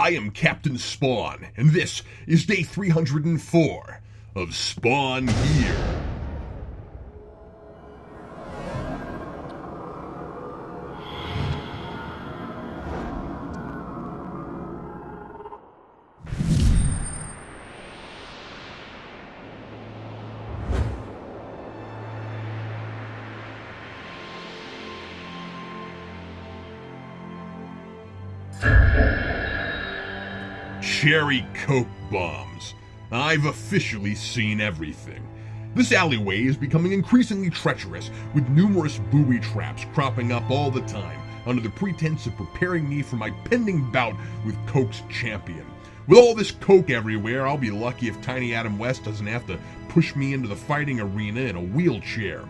I am Captain Spawn, and this is day 304 of Spawn Gear. Cherry Coke bombs. I've officially seen everything. This alleyway is becoming increasingly treacherous, with numerous booby traps cropping up all the time, under the pretense of preparing me for my pending bout with Coke's champion. With all this Coke everywhere, I'll be lucky if Tiny Adam West doesn't have to push me into the fighting arena in a wheelchair.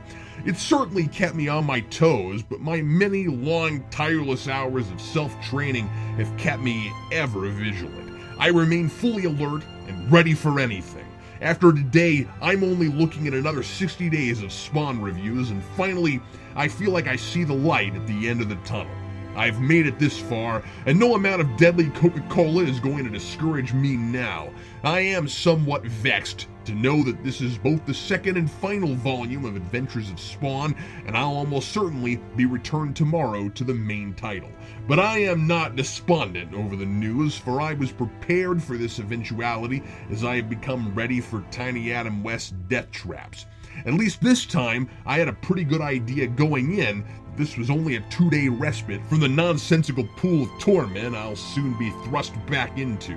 It certainly kept me on my toes, but my many long, tireless hours of self-training have kept me ever vigilant. I remain fully alert and ready for anything. After today, I'm only looking at another 60 days of Spawn reviews, and finally, I feel like I see the light at the end of the tunnel. I've made it this far, and no amount of deadly Coca-Cola is going to discourage me now. I am somewhat vexed to know that this is both the second and final volume of Adventures of Spawn, and I'll almost certainly be returned tomorrow to the main title. But I am not despondent over the news, for I was prepared for this eventuality as I have become ready for Tiny Adam West's death traps. At least this time, I had a pretty good idea going in that this was only a 2-day respite from the nonsensical pool of torment I'll soon be thrust back into.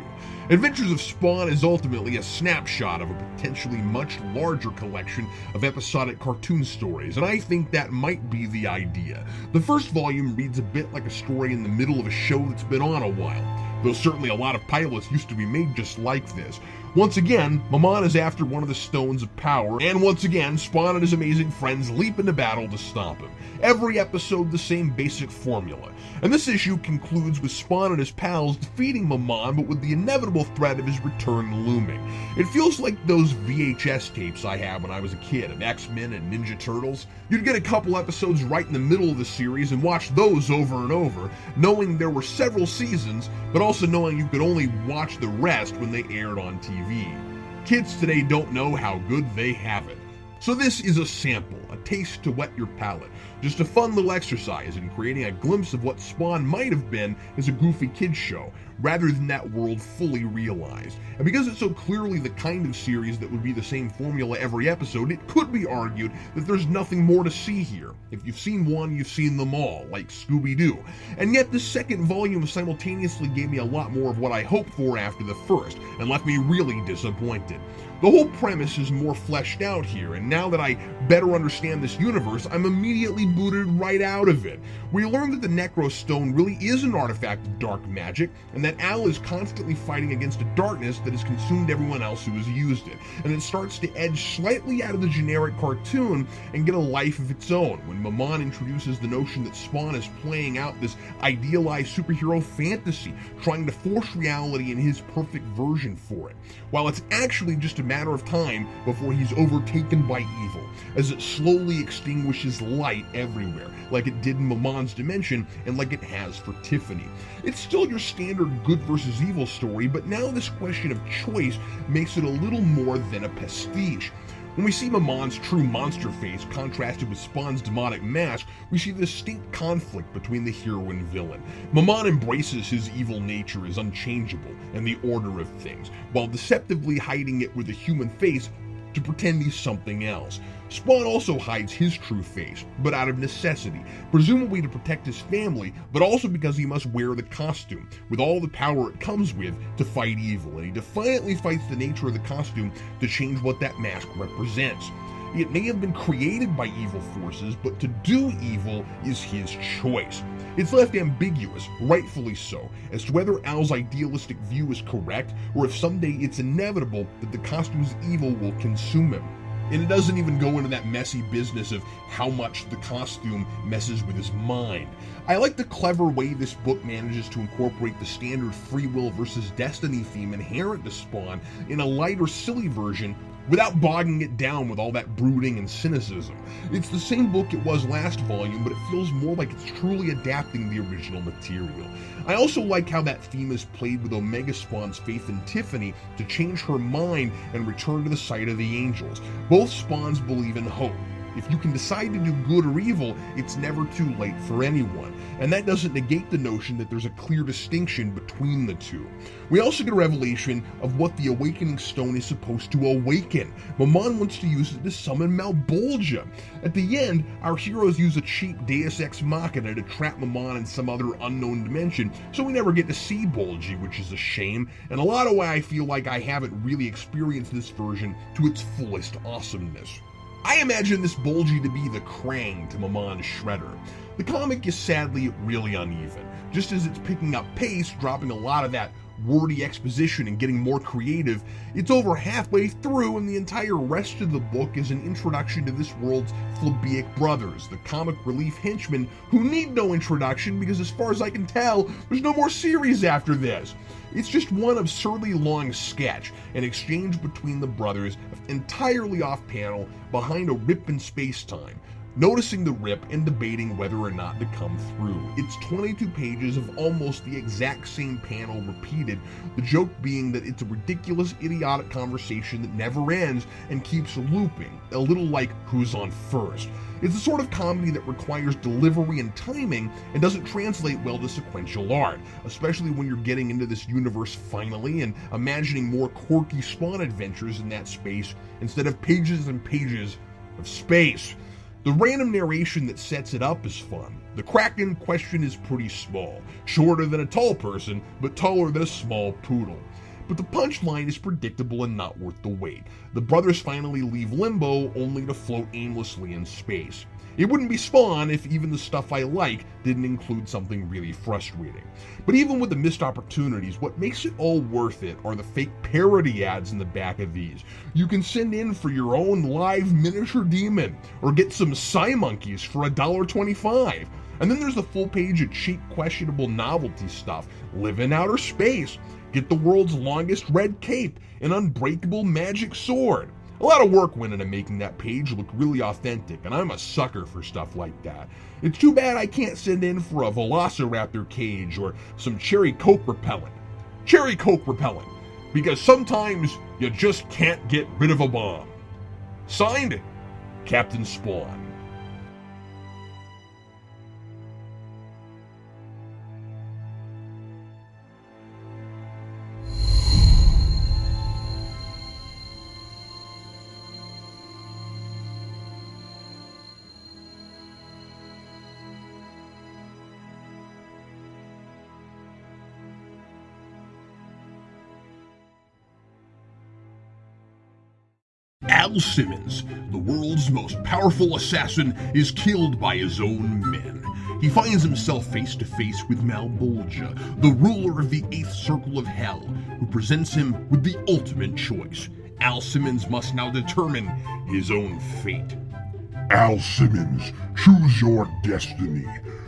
Adventures of Spawn is ultimately a snapshot of a potentially much larger collection of episodic cartoon stories, and I think that might be the idea. The first volume reads a bit like a story in the middle of a show that's been on a while, though certainly a lot of pilots used to be made just like this. Once again, Maman is after one of the stones of power, and once again, Spawn and his amazing friends leap into battle to stop him. Every episode the same basic formula, and this issue concludes with Spawn and his pals defeating Maman, but with the inevitable threat of his return looming. It feels like those VHS tapes I had when I was a kid of X-Men and Ninja Turtles. You'd get a couple episodes right in the middle of the series and watch those over and over, knowing there were several seasons, but also knowing you could only watch the rest when they aired on TV. Kids today don't know how good they have it. So this is a sample, a taste to whet your palate, just a fun little exercise in creating a glimpse of what Spawn might have been as a goofy kids show, rather than that world fully realized. And because it's so clearly the kind of series that would be the same formula every episode, it could be argued that there's nothing more to see here. If you've seen one, you've seen them all, like Scooby-Doo. And yet the second volume simultaneously gave me a lot more of what I hoped for after the first, and left me really disappointed. The whole premise is more fleshed out here, and now that I better understand this universe, I'm immediately booted right out of it. We learn that the Necro Stone really is an artifact of dark magic, and that Al is constantly fighting against a darkness that has consumed everyone else who has used it, and it starts to edge slightly out of the generic cartoon and get a life of its own when Maman introduces the notion that Spawn is playing out this idealized superhero fantasy, trying to force reality in his perfect version for it, while it's actually just a matter of time before he's overtaken by evil, as it slowly extinguishes light everywhere, like it did in Maman's dimension and like it has for Tiffany. It's still your standard good versus evil story, but now this question of choice makes it a little more than a pastiche. When we see Maman's true monster face contrasted with Spawn's demonic mask, we see the distinct conflict between the hero and villain. Maman embraces his evil nature as unchangeable and the order of things, while deceptively hiding it with a human face to pretend he's something else. Spawn also hides his true face, but out of necessity, presumably to protect his family, but also because he must wear the costume, with all the power it comes with, to fight evil, and he defiantly fights the nature of the costume to change what that mask represents. It may have been created by evil forces, but to do evil is his choice. It's left ambiguous, rightfully so, as to whether Al's idealistic view is correct, or if someday it's inevitable that the costume's evil will consume him. And it doesn't even go into that messy business of how much the costume messes with his mind. I like the clever way this book manages to incorporate the standard free will versus destiny theme inherent to Spawn in a lighter, silly version without bogging it down with all that brooding and cynicism. It's the same book it was last volume, but it feels more like it's truly adapting the original material. I also like how that theme is played with Omega Spawn's faith in Tiffany to change her mind and return to the sight of the angels. Both spawns believe in hope. If you can decide to do good or evil, it's never too late for anyone. And that doesn't negate the notion that there's a clear distinction between the two. We also get a revelation of what the Awakening Stone is supposed to awaken. Mammon wants to use it to summon Malbolgia. At the end, our heroes use a cheap Deus Ex Machina to trap Mammon in some other unknown dimension, so we never get to see Bolgi, which is a shame, and a lot of why I feel like I haven't really experienced this version to its fullest awesomeness. I imagine this Bolgi to be the Krang to Mamon's Shredder. The comic is sadly really uneven. Just as it's picking up pace, dropping a lot of that wordy exposition and getting more creative, it's over halfway through and the entire rest of the book is an introduction to this world's Flabeic brothers, the comic relief henchmen who need no introduction because as far as I can tell, there's no more series after this. It's just one absurdly long sketch, an exchange between the brothers entirely off panel behind a rip in space-time, noticing the rip and debating whether or not to come through. It's 22 pages of almost the exact same panel repeated, the joke being that it's a ridiculous, idiotic conversation that never ends and keeps looping, a little like Who's on First. It's the sort of comedy that requires delivery and timing and doesn't translate well to sequential art, especially when you're getting into this universe finally and imagining more quirky Spawn adventures in that space instead of pages and pages of space. The random narration that sets it up is fun. The Kraken question is pretty small, shorter than a tall person, but taller than a small poodle. But the punchline is predictable and not worth the wait. The brothers finally leave Limbo only to float aimlessly in space. It wouldn't be Spawn if even the stuff I like didn't include something really frustrating. But even with the missed opportunities, what makes it all worth it are the fake parody ads in the back of these. You can send in for your own live miniature demon, or get some Psy-Monkeys for $1.25. And then there's the full page of cheap, questionable novelty stuff. Live in outer space. Get the world's longest red cape, an unbreakable magic sword. A lot of work went into making that page look really authentic, and I'm a sucker for stuff like that. It's too bad I can't send in for a Velociraptor cage or some Cherry Coke repellent. Cherry Coke repellent, because sometimes you just can't get rid of a bomb. Signed, Captain Spawn. Al Simmons, the world's most powerful assassin, is killed by his own men. He finds himself face to face with Malbolgia, the ruler of the 8th Circle of Hell, who presents him with the ultimate choice. Al Simmons must now determine his own fate. Al Simmons, choose your destiny.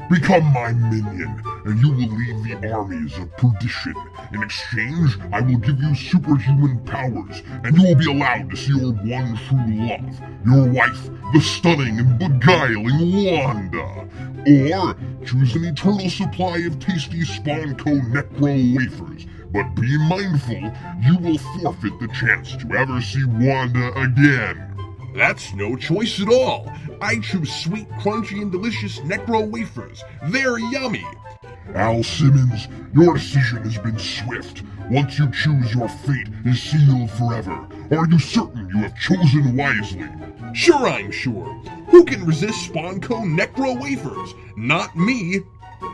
Become my minion, and you will lead the armies of perdition. In exchange, I will give you superhuman powers, and you will be allowed to see your one true love, your wife, the stunning and beguiling Wanda. Or, choose an eternal supply of tasty Spawnco Necro wafers, but be mindful, you will forfeit the chance to ever see Wanda again. That's no choice at all. I choose sweet, crunchy, and delicious Necro wafers. They're yummy. Al Simmons, your decision has been swift. Once you choose, your fate is sealed forever. Are you certain you have chosen wisely? Sure, I'm sure. Who can resist Spawnco Necro wafers? Not me.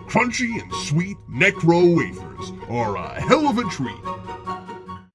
Crunchy and sweet Necro wafers are a hell of a treat.